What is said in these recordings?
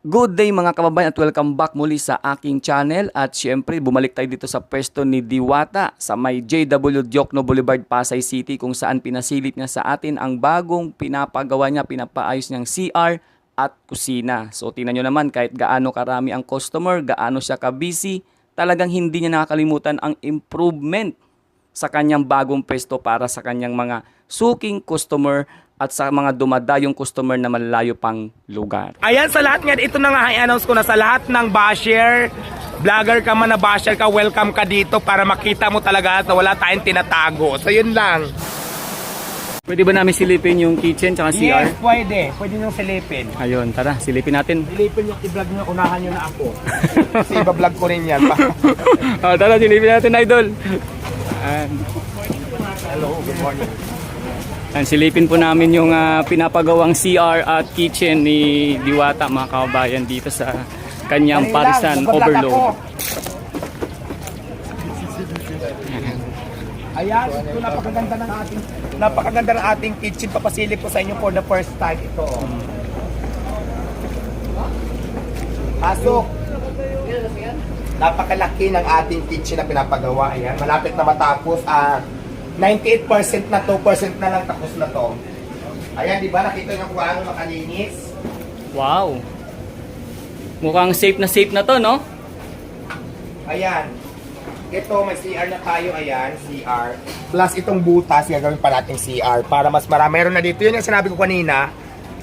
Good day mga kababayan at welcome back muli sa aking channel at syempre bumalik tayo dito sa pwesto ni Diwata sa may JW Diokno Boulevard, Pasay City kung saan pinasilip niya sa atin ang bagong pinapagawa niya, pinapaayos niyang CR at kusina. So tingnan nyo naman kahit gaano karami ang customer, gaano siya ka-busy, talagang hindi niya nakakalimutan ang improvement sa kanyang bagong pwesto para sa kanyang mga suking customer at sa mga dumadayong customer na malalayo pang lugar. Ayan, sa lahat nga, ito na nga i-announce ko na sa lahat ng basher, vlogger ka man na basher ka, welcome ka dito para makita mo talaga na wala tayong tinatago. So yun lang. Pwede ba namin silipin yung kitchen tsaka CR? Yes, pwede. Pwede nyo silipin. Ayun, tara, silipin natin. Silipin nyo, i-vlog nyo, unahan nyo na ako. Kasi iba-vlog ko rin yan. Tara, silipin natin, idol. Hello, good morning. Silipin po namin yung pinapagawang CR at kitchen ni Diwata, mga kababayan, dito sa kanyang Parisan Overload. Ayan, ito napakaganda ng ating kitchen. Papasilip ko sa inyo for the first time ito. Pasok. Napakalaki ng ating kitchen na pinapagawa. Ayan, malapit na matapos. 98% na to, percent na lang tapos na to. Ayan, di ba? Nakita nyo kung ano makalinis. Wow! Mukhang safe na to, no? Ayan. Ito, may CR na tayo. Ayan, CR. Plus itong butas, gagawin pa natin CR para mas marami. Meron na dito. Yun yung sinabi ko kanina.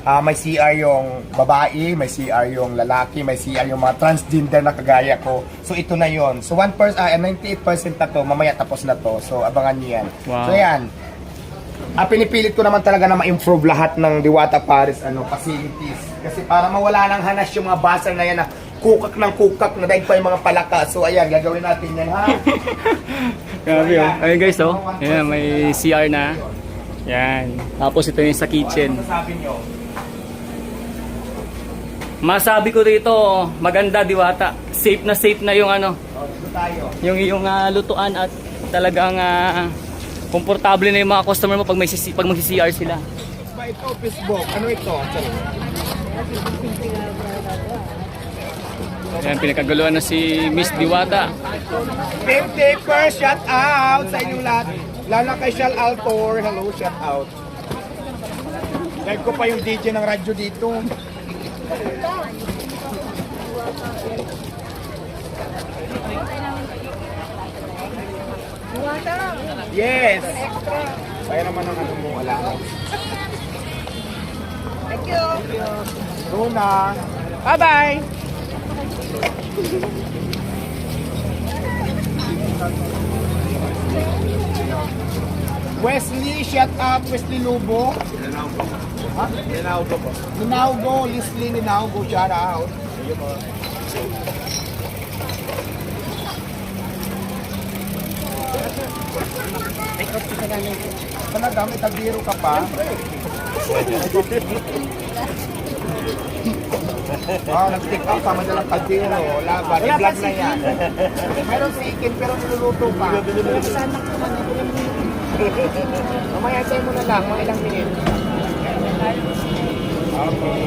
May CR yung babae, may CR yung lalaki, may CR yung mga transgender na kagaya ko. So ito na yon. So 98% na to, mamaya tapos na to. So abangan niyo yan. Wow. So yan. Pinipilit ko naman talaga na ma-improve lahat ng Diwata Paris facilities. Kasi para mawala ng hanas yung mga basar na yan na kukak na dahil pa yung mga palaka. So ayan, gagawin natin yan, ha? Grabe, oh. Ayun guys, oh. Ayan, may CR na. Yan. Tapos ito yung sa kitchen. Ano masasabi nyo? Masabi ko rito, maganda, Diwata. Safe na yung ano, Dito tayo. yung lutuan at talagang komportable na yung mga customer mo pag magsi-CR sila. Ba ito, Facebook. Ano ito? Ayan, pinakaguluhan na si Miss Diwata. Game Taper, shout out sa inyong lahat. Lalo kay Shal Altor, hello, shout out. Live ko pa yung DJ ng radyo dito. Yes! Kaya naman ang ano mo, wala. Thank you! Runa! Bye-bye! Wesley, shout out Wesley Lubo. Ha? Linaugo po. Linaugo, Leslie Linaugo, shout out. Talaga, may tagiro ka pa. Nag-stick up ka, madalang tagiro. Laban, i-vlog na yan. Meron sikin, pero niluluto pa. Mamaya sa'yo mo na lang, mga ilang minute. Okay.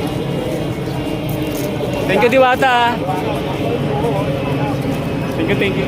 Thank you, Diwata. Thank you.